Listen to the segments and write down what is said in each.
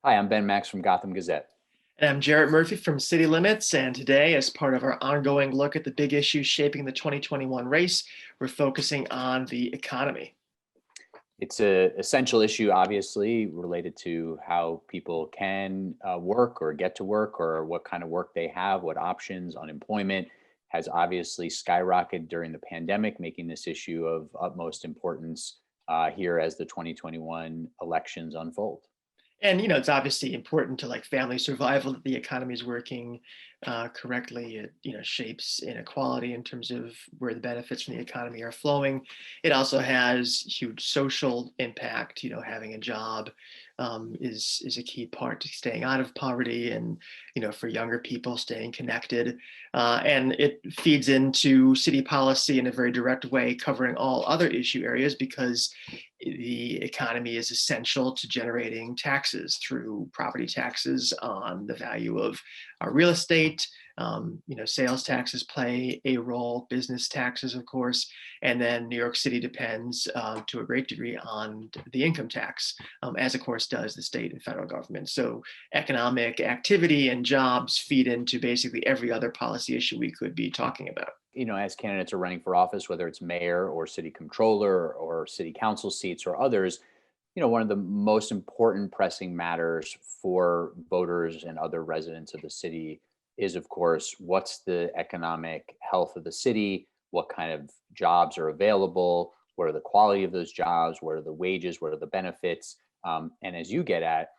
Hi, I'm Ben Max from Gotham Gazette. And I'm Jarrett Murphy from City Limits. And today, as part of our ongoing look at the big issues shaping the 2021 race, we're focusing on the economy. It's an essential issue, obviously, related to how people can work or get to work or what kind of work they have, what options. Unemployment has obviously skyrocketed during the pandemic, making this issue of utmost importance here as the 2021 elections unfold. And it's obviously important to like family survival that the economy is working correctly. It shapes inequality in terms of where the benefits from the economy are flowing. It also has huge social impact. Having a job is a key part to staying out of poverty, and for younger people staying connected. And it feeds into city policy in a very direct way, covering all other issue areas because the economy is essential to generating taxes through property taxes on the value of our real estate. Sales taxes play a role, business taxes, of course, and then New York City depends to a great degree on the income tax, as of course does the state and federal government. So economic activity and jobs feed into basically every other policy issue we could be talking about. As candidates are running for office, whether it's mayor or city controller or city council seats or others, one of the most important pressing matters for voters and other residents of the city is, of course, what's the economic health of the city? What kind of jobs are available? What are the quality of those jobs? What are the wages? What are the benefits? And as you get at,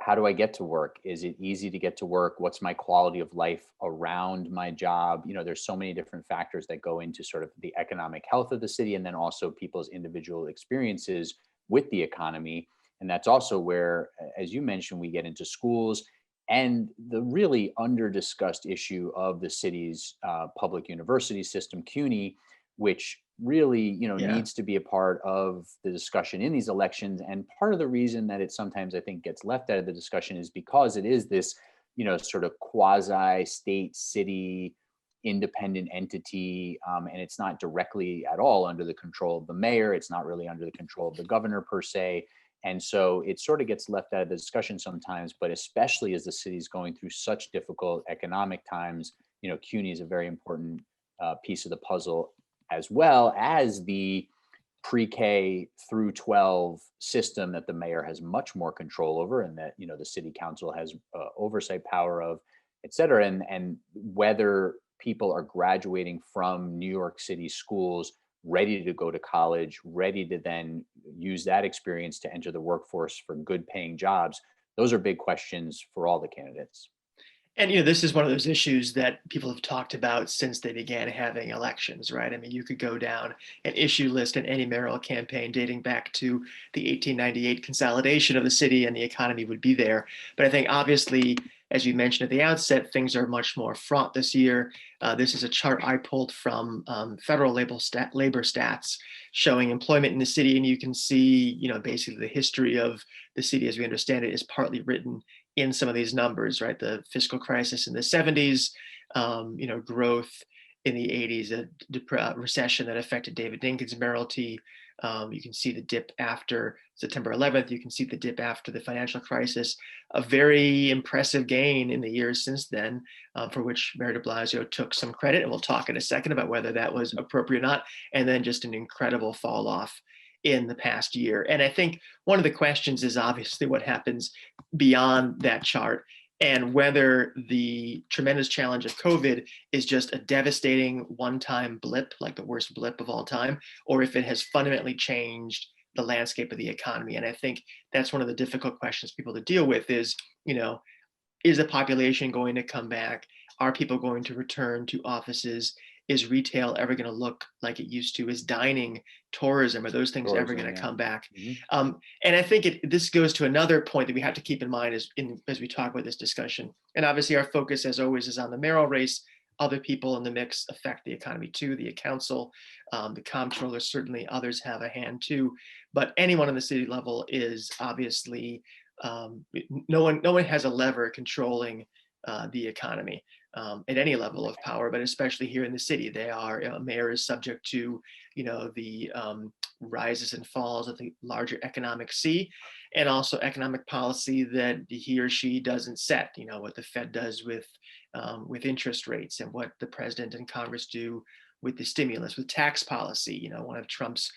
how do I get to work? Is it easy to get to work? What's my quality of life around my job? There's so many different factors that go into sort of the economic health of the city and then also people's individual experiences with the economy. And that's also where, as you mentioned, we get into schools and the really under discussed issue of the city's public university system, CUNY, which really Yeah. needs to be a part of the discussion in these elections. And part of the reason that it sometimes I think gets left out of the discussion is because it is this sort of quasi state city independent entity, and it's not directly at all under the control of the mayor. It's not really under the control of the governor per se. And so it sort of gets left out of the discussion sometimes, but especially as the city's going through such difficult economic times, CUNY is a very important piece of the puzzle, as well as the pre-K through 12 system that the mayor has much more control over and that, the city council has oversight power of, et cetera. And whether people are graduating from New York City schools ready to go to college, ready to then use that experience to enter the workforce for good paying jobs, those are big questions for all the candidates. And this is one of those issues that people have talked about since they began having elections, right? I mean, you could go down an issue list in any mayoral campaign dating back to the 1898 consolidation of the city, and the economy would be there. But I think obviously, as you mentioned at the outset, things are much more fraught this year. This is a chart I pulled from federal labor stats showing employment in the city, and you can see, basically the history of the city as we understand it is partly written in some of these numbers, right? The fiscal crisis in the 70s, growth in the 80s, a recession that affected David Dinkins' mayoralty. You can see the dip after September 11th. You can see the dip after the financial crisis. A very impressive gain in the years since then, for which Mayor de Blasio took some credit. And we'll talk in a second about whether that was appropriate or not. And then just an incredible fall off in the past year. And I think one of the questions is obviously what happens beyond that chart, and whether the tremendous challenge of COVID is just a devastating one-time blip, like the worst blip of all time, or if it has fundamentally changed the landscape of the economy. And I think that's one of the difficult questions people to deal with is the population going to come back? Are people going to return to offices? Is retail ever going to look like it used to? Is dining, tourism, are those things ever Tourism, going to yeah. come back? Mhm. And I think this goes to another point that we have to keep in mind as we talk about this discussion. And obviously, our focus, as always, is on the mayoral race. Other people in the mix affect the economy too. The council, the comptroller, certainly others have a hand too. But anyone on the city level is obviously no one has a lever controlling the economy. at any level of power, but especially here in the city. They are, mayor is subject to, the rises and falls of the larger economic sea, and also economic policy that he or she doesn't set. What the Fed does with interest rates, and what the president and Congress do with the stimulus, with tax policy. One of Trump's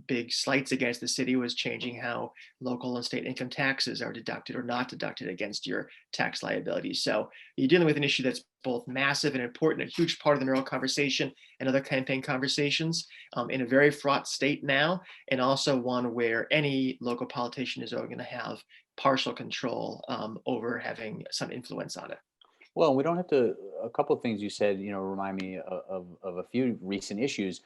big slights against the city was changing how local and state income taxes are deducted or not deducted against your tax liabilities. So you're dealing with an issue that's both massive and important, a huge part of the mayoral conversation and other campaign conversations, in a very fraught state now, and also one where any local politician is going to have partial control over having some influence on it. Well, we don't have to. A couple of things you said, remind me of a few recent issues.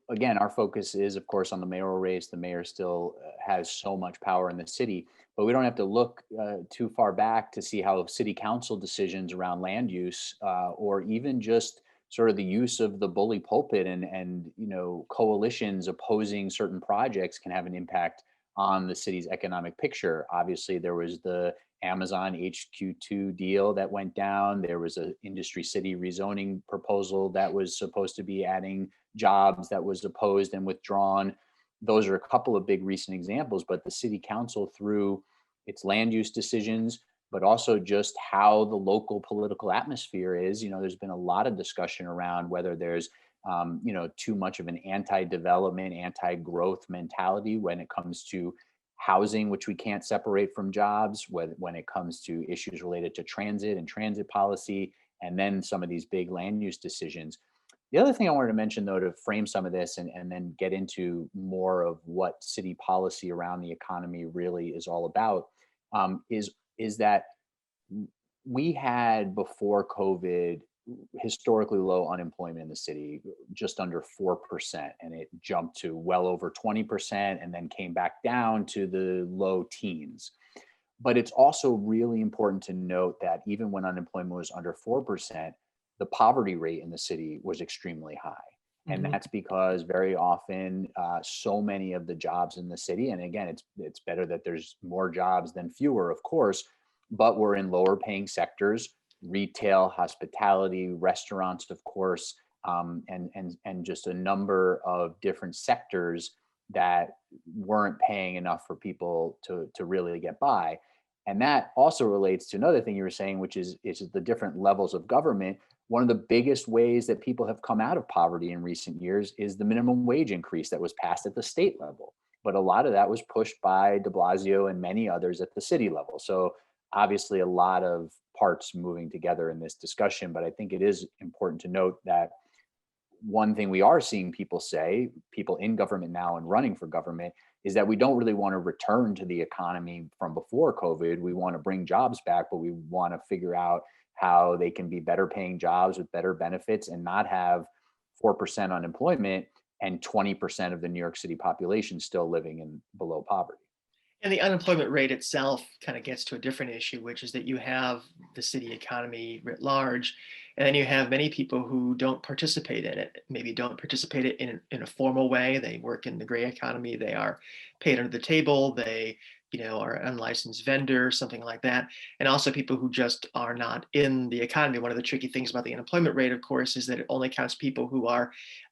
Again, our focus is, of course, on the mayoral race. The mayor still has so much power in the city, but we don't have to look too far back to see how city council decisions around land use, or even just sort of the use of the bully pulpit and coalitions opposing certain projects can have an impact on the city's economic picture. Obviously, there was the Amazon HQ2 deal that went down. There was an industry city rezoning proposal that was supposed to be adding jobs that was opposed and withdrawn. Those are a couple of big recent examples, but the city council, through its land use decisions, but also just how the local political atmosphere is, there's been a lot of discussion around whether there's too much of an anti-development, anti-growth mentality when it comes to housing, which we can't separate from jobs, when it comes to issues related to transit and transit policy, and then some of these big land use decisions. The other thing I wanted to mention, though, to frame some of this and then get into more of what city policy around the economy really is all about, is that we had, before COVID, historically low unemployment in the city, just under 4%, and it jumped to well over 20% and then came back down to the low teens. But it's also really important to note that even when unemployment was under 4%, the poverty rate in the city was extremely high. And Mhm. that's because very often, so many of the jobs in the city, and again, it's better that there's more jobs than fewer, of course, but we're in lower paying sectors: retail, hospitality, restaurants, of course, and just a number of different sectors that weren't paying enough for people to really get by. And that also relates to another thing you were saying, which is the different levels of government. One of the biggest ways that people have come out of poverty in recent years is the minimum wage increase that was passed at the state level. But a lot of that was pushed by de Blasio and many others at the city level. So obviously a lot of parts moving together in this discussion, but I think it is important to note that one thing we are seeing people say, people in government now and running for government, is that we don't really want to return to the economy from before COVID. We want to bring jobs back, but we want to figure out how they can be better paying jobs with better benefits and not have 4% unemployment and 20% of the New York City population still living in below poverty. And the unemployment rate itself kind of gets to a different issue, which is that you have the city economy writ large, and then you have many people who don't participate in it, maybe don't participate in a formal way. They work in the gray economy, they are paid under the table, they are an unlicensed vendor, something like that. And also people who just are not in the economy. One of the tricky things about the unemployment rate, of course, is that it only counts people who are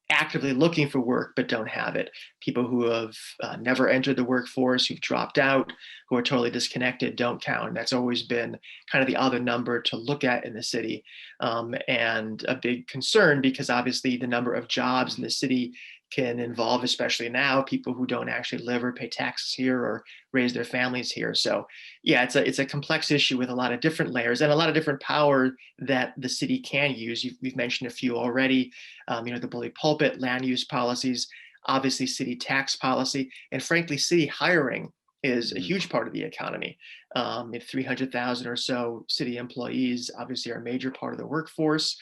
actively looking for work but don't have it. People who have never entered the workforce, who've dropped out, who are totally disconnected, don't count. That's always been kind of the other number to look at in the city, and a big concern, because obviously the number of jobs in the city can involve, especially now, people who don't actually live or pay taxes here or raise their families here. So yeah, it's a complex issue with a lot of different layers and a lot of different power that the city can use. We've mentioned a few already. The bully pulpit, land use policies, obviously city tax policy, and frankly, city hiring is a Mhm. huge part of the economy. 300,000 or so city employees obviously are a major part of the workforce.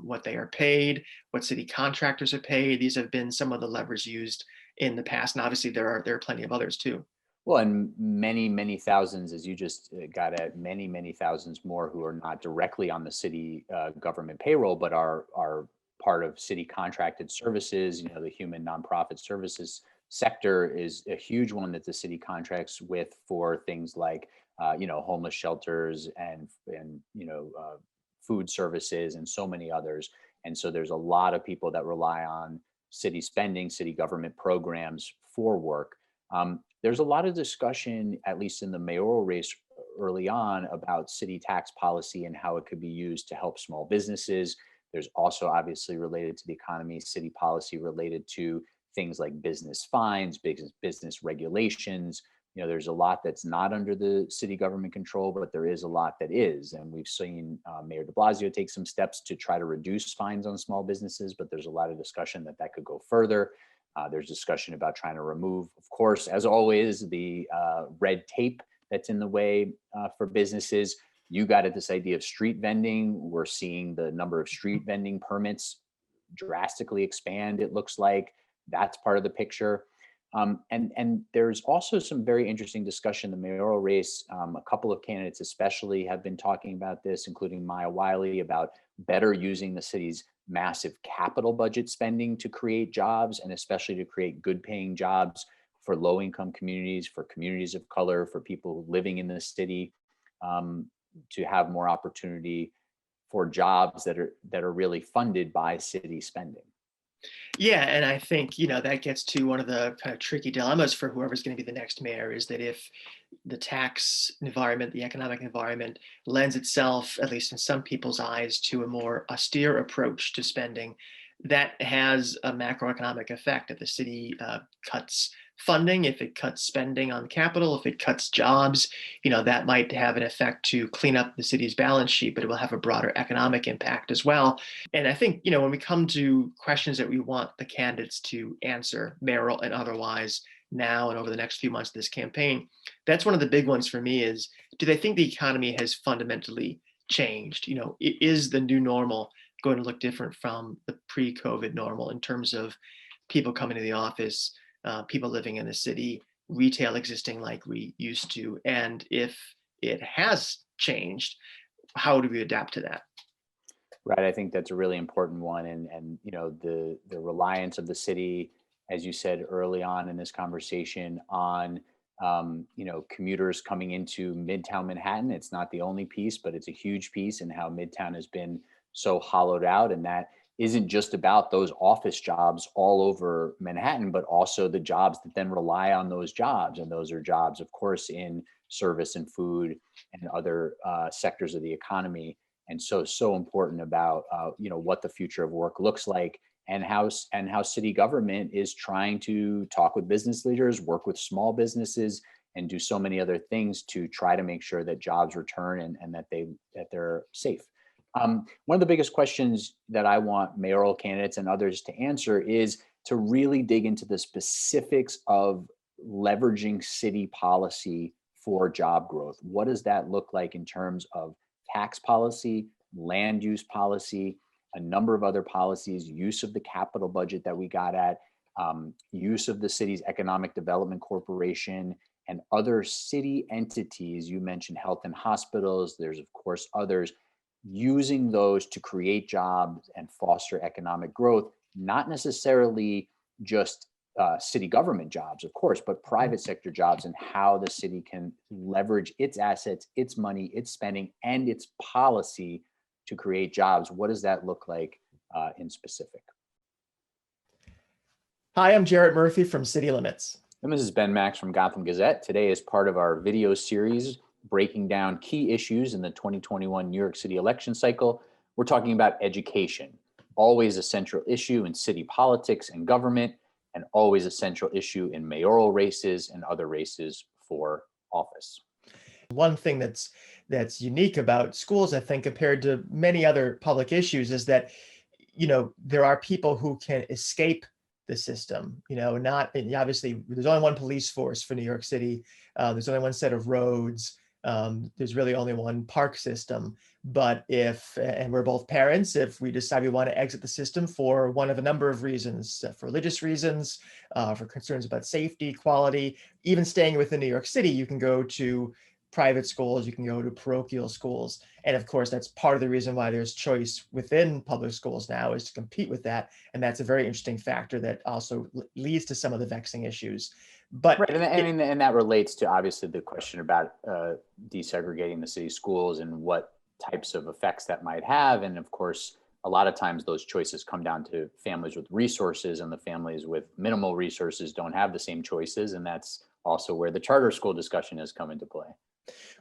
What they are paid, what city contractors are paid. These have been some of the levers used in the past, and obviously there are plenty of others too. Well, and many, many thousands, as you just got at, many, many thousands more who are not directly on the city government payroll, but are part of city contracted services. The human nonprofit services sector is a huge one that the city contracts with for things like homeless shelters and food services, and so many others. And so there's a lot of people that rely on city spending, city government programs for work. There's a lot of discussion, at least in the mayoral race early on, about city tax policy and how it could be used to help small businesses. There's also, obviously related to the economy, city policy related to things like business fines, business regulations. There's a lot that's not under the city government control, but there is a lot that is. And we've seen Mayor de Blasio take some steps to try to reduce fines on small businesses, but there's a lot of discussion that could go further. There's discussion about trying to remove, of course, as always, the red tape that's in the way for businesses. You got at this idea of street vending. We're seeing the number of street vending permits drastically expand, it looks like. That's part of the picture. And there's also some very interesting discussion in the mayoral race. A couple of candidates especially have been talking about this, including Maya Wiley, about better using the city's massive capital budget spending to create jobs, and especially to create good paying jobs for low income communities, for communities of color, for people living in the city, to have more opportunity for jobs that are really funded by city spending. Yeah, and I think, that gets to one of the kind of tricky dilemmas for whoever's going to be the next mayor, is that if the tax environment, the economic environment lends itself, at least in some people's eyes, to a more austere approach to spending, that has a macroeconomic effect. If the city cuts funding, if it cuts spending on capital, if it cuts jobs, that might have an effect to clean up the city's balance sheet, but it will have a broader economic impact as well. And I think, when we come to questions that we want the candidates to answer, mayoral and otherwise, now and over the next few months of this campaign, that's one of the big ones for me is, do they think the economy has fundamentally changed? Is the new normal going to look different from the pre-COVID normal in terms of people coming to the office, people living in the city, retail existing like we used to? And if it has changed, how do we adapt to that? Right. I think that's a really important one. And the reliance of the city, as you said early on in this conversation, on commuters coming into Midtown Manhattan. It's not the only piece, but it's a huge piece in how Midtown has been so hollowed out. And that isn't just about those office jobs all over Manhattan, but also the jobs that then rely on those jobs. And those are jobs, of course, in service and food and other sectors of the economy. And so important about what the future of work looks like, and how city government is trying to talk with business leaders, work with small businesses, and do so many other things to try to make sure that jobs return and that they're safe. One of the biggest questions that I want mayoral candidates and others to answer is to really dig into the specifics of leveraging city policy for job growth. What does that look like in terms of tax policy, land use policy, a number of other policies, use of the capital budget that we got at, use of the city's economic development corporation and other city entities. You mentioned health and hospitals. There's, of course, others, using those to create jobs and foster economic growth, not necessarily just city government jobs, of course, but private sector jobs, and how the city can leverage its assets, its money, its spending, and its policy to create jobs. What does that look like in specific? Hi, I'm Jarrett Murphy from City Limits. And this is Ben Max from Gotham Gazette. Today, as part of our video series breaking down key issues in the 2021 New York City election cycle, we're talking about education, always a central issue in city politics and government, and always a central issue in mayoral races and other races for office. One thing that's unique about schools, I think, compared to many other public issues, is that, there are people who can escape the system, not obviously there's only one police force for New York City. There's only one set of roads. There's really only one park system. But and we're both parents, if we decide we want to exit the system for one of a number of reasons, for religious reasons, for concerns about safety, quality, even staying within New York City, you can go to private schools, you can go to parochial schools. And of course, that's part of the reason why there's choice within public schools now, is to compete with that. And that's a very interesting factor that also leads to some of the vexing issues. But right, and that relates to obviously the question about desegregating the city schools and what types of effects that might have. And of course, a lot of times those choices come down to families with resources, and the families with minimal resources don't have the same choices. And that's also where the charter school discussion has come into play.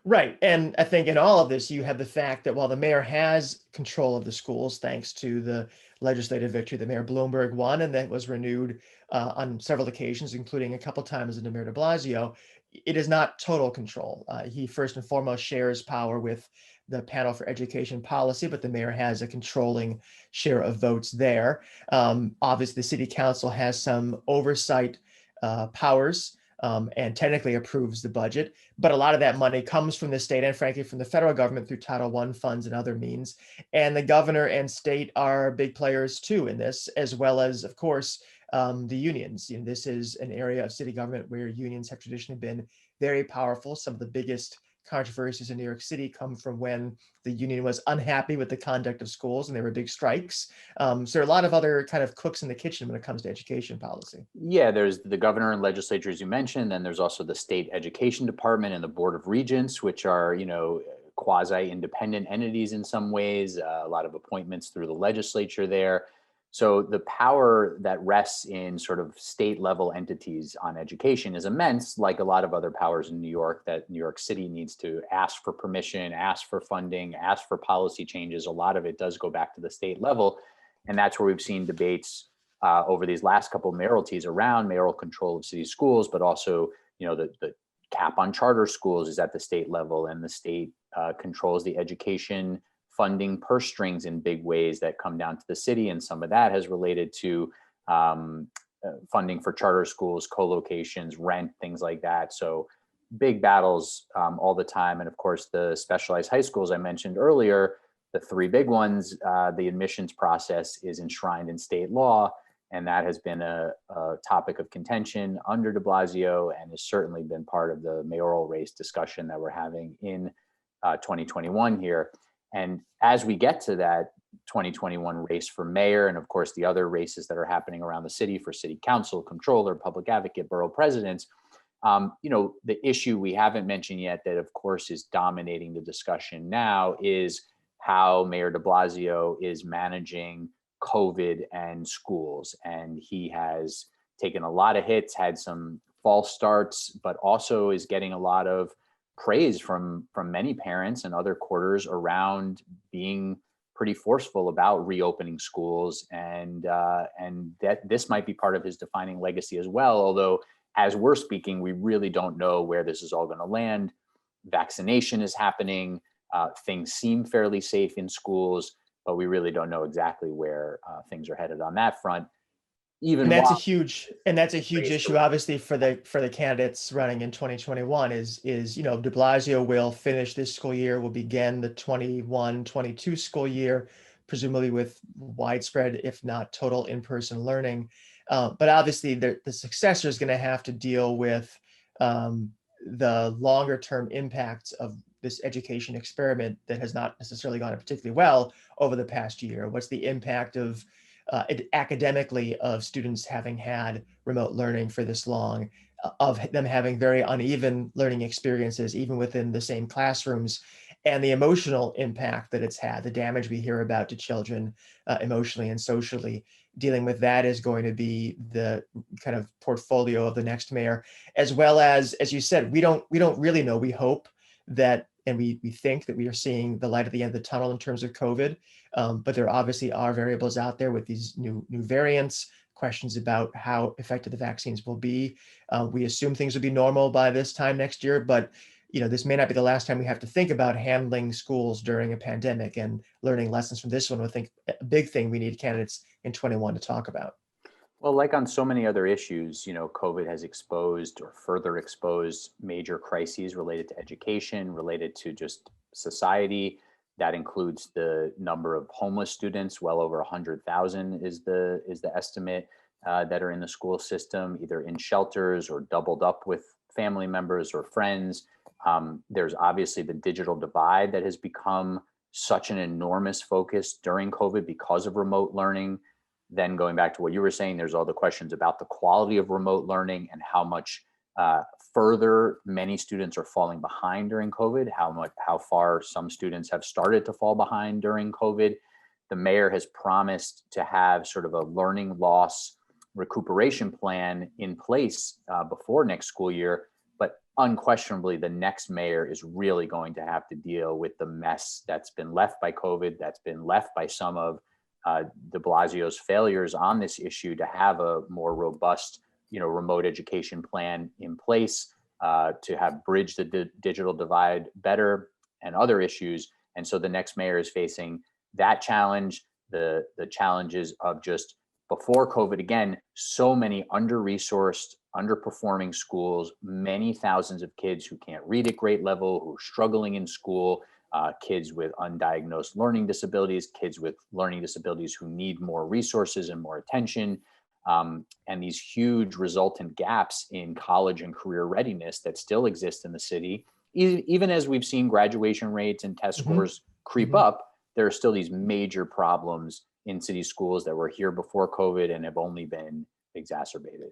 Right. And I think in all of this, you have the fact that while the mayor has control of the schools, thanks to the legislative victory that Mayor Bloomberg won, and that was renewed on several occasions, including a couple times under Mayor de Blasio, it is not total control. He first and foremost shares power with the panel for education policy, but the mayor has a controlling share of votes there. Obviously, the city council has some oversight powers and technically approves the budget. But a lot of that money comes from the state and frankly from the federal government through Title I funds and other means. And the governor and state are big players too in this, as well as, of course, the unions. You know, this is an area of city government where unions have traditionally been very powerful. Some of the biggest controversies in New York City come from when the union was unhappy with the conduct of schools and there were big strikes. So there are a lot of other kind of cooks in the kitchen when it comes to education policy. Yeah, there's the governor and legislature, as you mentioned, and there's also the state education department and the board of regents, which are, quasi-independent entities in some ways, a lot of appointments through the legislature there. So the power that rests in sort of state level entities on education is immense, like a lot of other powers in New York, that New York City needs to ask for permission, ask for funding, ask for policy changes. A lot of it does go back to the state level. And that's where we've seen debates over these last couple of mayoralties around mayoral control of city schools, but also, the cap on charter schools is at the state level, and the state controls the education funding purse strings in big ways that come down to the city. And some of that has related to funding for charter schools, co-locations, rent, things like that. So big battles all the time. And of course, the specialized high schools I mentioned earlier, the three big ones, the admissions process is enshrined in state law. And that has been a topic of contention under de Blasio, and has certainly been part of the mayoral race discussion that we're having in 2021 here. And as we get to that 2021 race for mayor, and of course the other races that are happening around the city for city council, controller, public advocate, borough presidents, the issue we haven't mentioned yet that of course is dominating the discussion now is how Mayor de Blasio is managing COVID and schools. And he has taken a lot of hits, had some false starts, but also is getting a lot of praise from many parents and other quarters around being pretty forceful about reopening schools, and that this might be part of his defining legacy as well. Although, as we're speaking, we really don't know where this is all going to land. Vaccination is happening. Things seem fairly safe in schools, but we really don't know exactly where things are headed on that front. And that's a huge issue, obviously, for the candidates running in 2021 is de Blasio will finish this school year, will begin the 21-22 school year, presumably with widespread, if not total, in-person learning. But obviously, the successor is going to have to deal with the longer term impacts of this education experiment that has not necessarily gone particularly well over the past year. What's the impact of academically of students having had remote learning for this long, of them having very uneven learning experiences, even within the same classrooms, and the emotional impact that it's had, the damage we hear about to children emotionally and socially. Dealing with that is going to be the kind of portfolio of the next mayor, as well as you said, we don't really know. We hope that, and we think that we are seeing the light at the end of the tunnel in terms of COVID. But there obviously are variables out there with these new variants, questions about how effective the vaccines will be. We assume things will be normal by this time next year, but this may not be the last time we have to think about handling schools during a pandemic, and learning lessons from this one. I think a big thing we need candidates in 21 to talk about. Well, like on so many other issues, COVID has exposed or further exposed major crises related to education, related to just society. That includes the number of homeless students. Well over 100,000 is the estimate that are in the school system, either in shelters or doubled up with family members or friends. There's obviously the digital divide that has become such an enormous focus during COVID because of remote learning. Then going back to what you were saying, there's all the questions about the quality of remote learning and how much Further, many students are falling behind during COVID. How far some students have started to fall behind during COVID. The mayor has promised to have sort of a learning loss recuperation plan in place before next school year. But unquestionably, the next mayor is really going to have to deal with the mess that's been left by COVID, that's been left by some of de Blasio's failures on this issue to have a more robust, remote education plan in place, to have bridged the digital divide better and other issues. And so the next mayor is facing that challenge, the challenges of just before COVID, again, so many under-resourced, underperforming schools, many thousands of kids who can't read at grade level, who are struggling in school, kids with undiagnosed learning disabilities, kids with learning disabilities who need more resources and more attention, and these huge resultant gaps in college and career readiness that still exist in the city. Even as we've seen graduation rates and test scores creep up, there are still these major problems in city schools that were here before COVID and have only been exacerbated.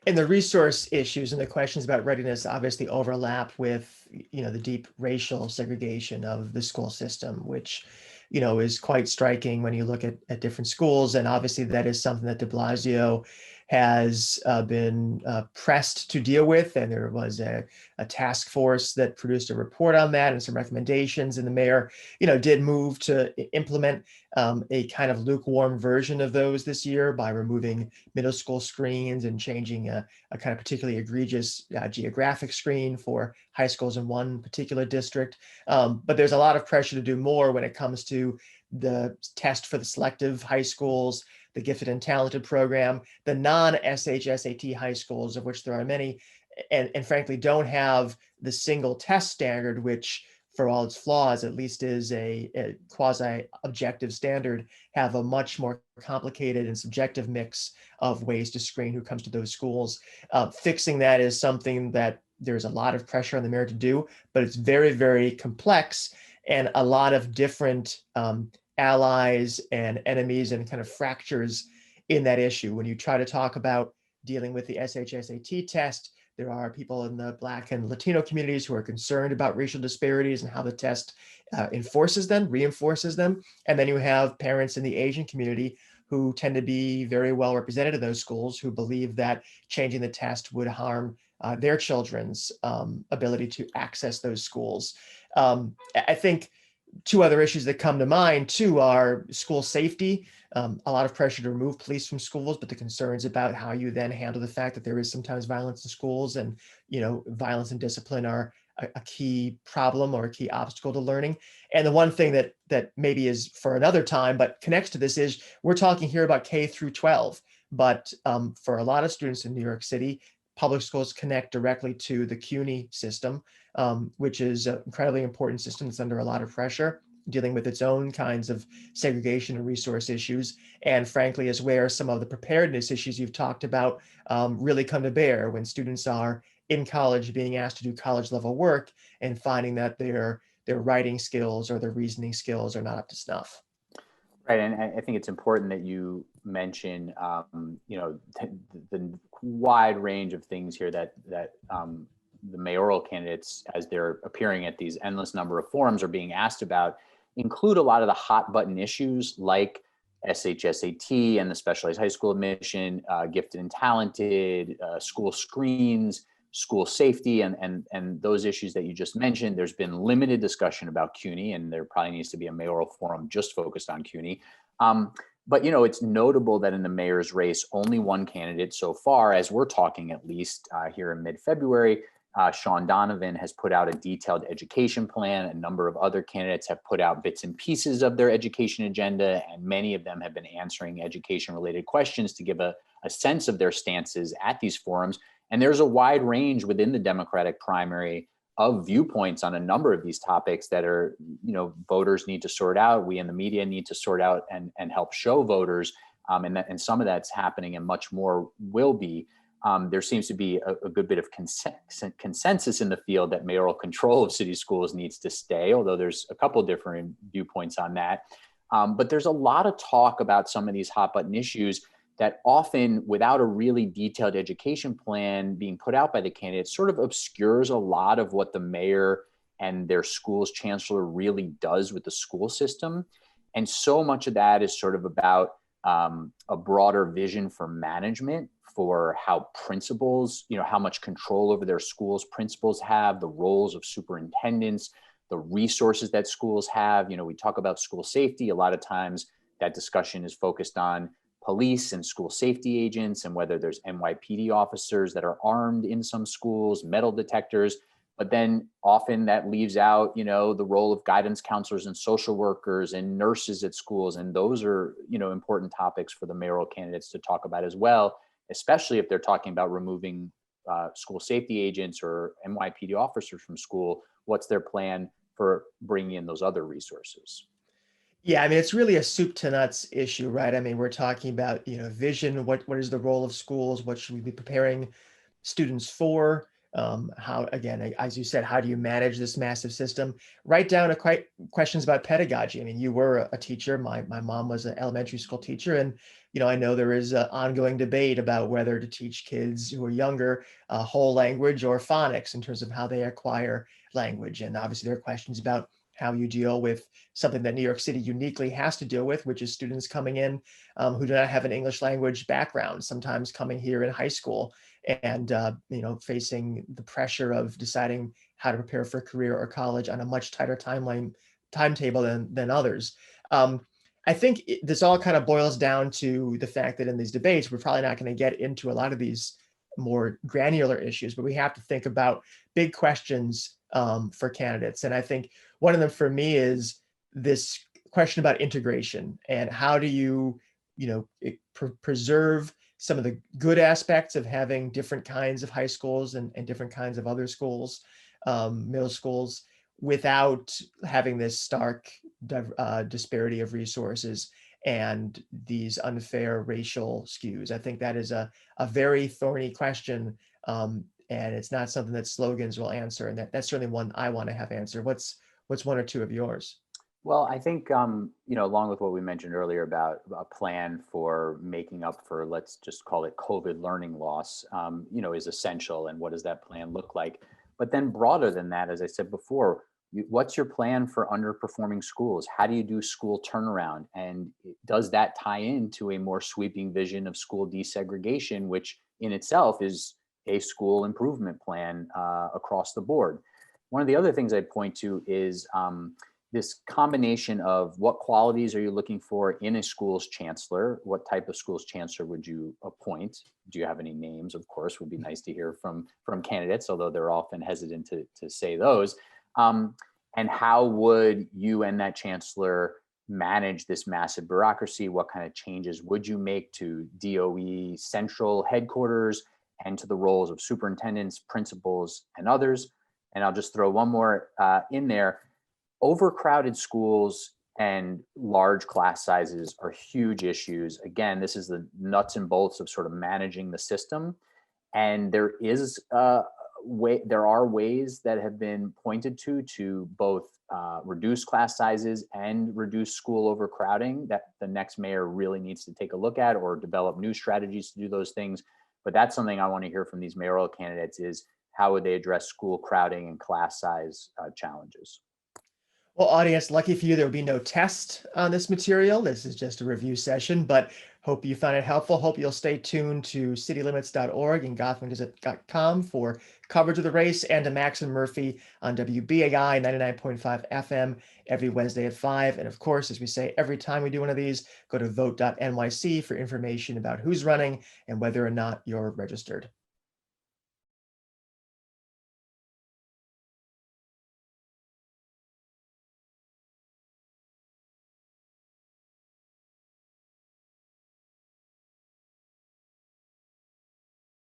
And the resource issues and the questions about readiness obviously overlap with, the deep racial segregation of the school system, which, is quite striking when you look at different schools. And obviously that is something that de Blasio has been pressed to deal with. And there was a task force that produced a report on that and some recommendations. And the mayor, did move to implement a kind of lukewarm version of those this year by removing middle school screens and changing a kind of particularly egregious geographic screen for high schools in one particular district. But there's a lot of pressure to do more when it comes to the test for the selective high schools, the gifted and talented program, the non-SHSAT high schools, of which there are many, and frankly don't have the single test standard, which for all its flaws, at least is a quasi-objective standard, have a much more complicated and subjective mix of ways to screen who comes to those schools. Fixing that is something that there's a lot of pressure on the mayor to do, but it's very, very complex, and a lot of different allies and enemies and kind of fractures in that issue. When you try to talk about dealing with the SHSAT test, there are people in the Black and Latino communities who are concerned about racial disparities and how the test reinforces them. And then you have parents in the Asian community who tend to be very well represented in those schools, who believe that changing the test would harm their children's ability to access those schools. I think two other issues that come to mind too are school safety. A lot of pressure to remove police from schools, but the concerns about how you then handle the fact that there is sometimes violence in schools, and violence and discipline are a key problem or a key obstacle to learning. And the one thing that maybe is for another time, but connects to this, is we're talking here about K through 12, but for a lot of students in New York City, public schools connect directly to the CUNY system, which is an incredibly important system that's under a lot of pressure, dealing with its own kinds of segregation and resource issues. And frankly, is where some of the preparedness issues you've talked about really come to bear, when students are in college being asked to do college level work and finding that their writing skills or their reasoning skills are not up to snuff. Right, and I think it's important that you mention, the wide range of things here that the mayoral candidates, as they're appearing at these endless number of forums, are being asked about, include a lot of the hot button issues like SHSAT and the specialized high school admission, gifted and talented, school screens, school safety, and those issues that you just mentioned. There's been limited discussion about CUNY, and there probably needs to be a mayoral forum just focused on CUNY. But it's notable that in the mayor's race, only one candidate so far, as we're talking at least here in mid-February, Sean Donovan, has put out a detailed education plan. A number of other candidates have put out bits and pieces of their education agenda, and many of them have been answering education-related questions to give a sense of their stances at these forums. And there's a wide range within the Democratic primary of viewpoints on a number of these topics that are, voters need to sort out. We in the media need to sort out and help show voters. And some of that's happening, and much more will be. There seems to be a good bit of consensus in the field that mayoral control of city schools needs to stay, although there's a couple different viewpoints on that. But there's a lot of talk about some of these hot button issues that often, without a really detailed education plan being put out by the candidates, sort of obscures a lot of what the mayor and their school's chancellor really does with the school system. And so much of that is sort of about a broader vision for management, for how principals, how much control over their schools principals have, the roles of superintendents, the resources that schools have. We talk about school safety. A lot of times that discussion is focused on police and school safety agents and whether there's NYPD officers that are armed in some schools, metal detectors. But then often that leaves out, the role of guidance counselors and social workers and nurses at schools. And those are, important topics for the mayoral candidates to talk about as well, especially if they're talking about removing school safety agents or NYPD officers from school. What's their plan for bringing in those other resources? Yeah, I mean, it's really a soup to nuts issue, right? I mean, we're talking about, vision, what is the role of schools? What should we be preparing students for? How, again, as you said, how do you manage this massive system? Right down to quite questions about pedagogy. I mean, you were a teacher. My mom was an elementary school teacher, and I know there is an ongoing debate about whether to teach kids who are younger whole language or phonics in terms of how they acquire language. And obviously, there are questions about how you deal with something that New York City uniquely has to deal with, which is students coming in who do not have an English language background, sometimes coming here in high school and facing the pressure of deciding how to prepare for career or college on a much tighter timetable than others. I think this all kind of boils down to the fact that in these debates, we're probably not going to get into a lot of these more granular issues, but we have to think about big questions for candidates. And I think one of them for me is this question about integration and how do you, preserve some of the good aspects of having different kinds of high schools and different kinds of other schools, middle schools, without having this stark disparity of resources and these unfair racial skews. I think that is a very thorny question, and it's not something that slogans will answer. And that's certainly one I want to have answered. What's one or two of yours? Well, I think, along with what we mentioned earlier about a plan for making up for, let's just call it COVID learning loss, is essential. And what does that plan look like? But then broader than that, as I said before, what's your plan for underperforming schools? How do you do school turnaround? And does that tie into a more sweeping vision of school desegregation, which in itself is a school improvement plan across the board? One of the other things I'd point to is this combination of what qualities are you looking for in a school's chancellor? What type of school's chancellor would you appoint? Do you have any names? Of course, would be nice to hear from candidates, although they're often hesitant to say those. And how would you and that chancellor manage this massive bureaucracy? What kind of changes would you make to DOE central headquarters and to the roles of superintendents, principals, and others? And I'll just throw one more in there. Overcrowded schools and large class sizes are huge issues. Again, this is the nuts and bolts of sort of managing the system. And there are ways that have been pointed to both reduce class sizes and reduce school overcrowding that the next mayor really needs to take a look at or develop new strategies to do those things. But that's something I want to hear from these mayoral candidates is how would they address school crowding and class size challenges? Well, audience, lucky for you, there will be no test on this material. This is just a review session, but hope you found it helpful. Hope you'll stay tuned to citylimits.org and gothamgazette.com for coverage of the race, and to Max and Murphy on WBAI 99.5 FM every Wednesday at 5. And of course, as we say every time we do one of these, go to vote.nyc for information about who's running and whether or not you're registered.